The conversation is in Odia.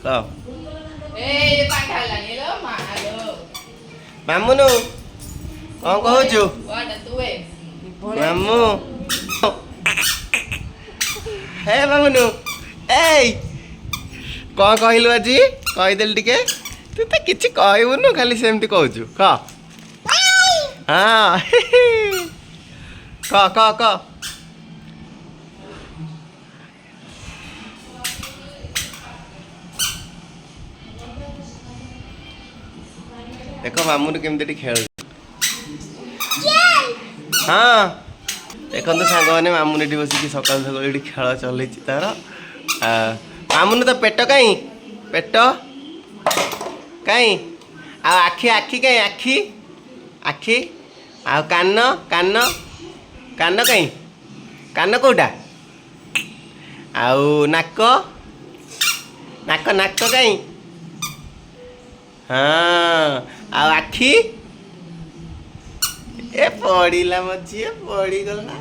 କହ ମାମୁନୁ କ'ଣ କହୁଛୁ ମାମୁ ହେ ମାମୁନୁ ଏଇ କ'ଣ କହିଲୁ ଆଜି କହିଦେଲି ଟିକେ ତୁ ତ କିଛି କହିବୁନୁ ଖାଲି ସେମିତି କହୁଛୁ କହ ହଁ କହ ଦେଖ ମାମୁନୁ କେମିତି ଖେଳୁ ହଁ ଦେଖନ୍ତୁ ସାଙ୍ଗମାନେ ମାମୁନୁ ଏଠି ବସିକି ସକାଳୁ ସକାଳୁ ଏଠି ଖେଳ ଚଲେଇଛି ତାର ମାମୁନୁ ତ ପେଟ କାଇଁ ପେଟ କାଇଁ ଆଉ ଆଖି କାଇଁ ଆଖି ଆଉ କାନ କାଇଁ କାନ କୋଉଟା ଆଉ ନାକ କାଇଁ ହଁ ଆଉ ଆଖି ଏ ପଡ଼ିଲା ମୋ ଝିଅ ପଡ଼ିଗଲା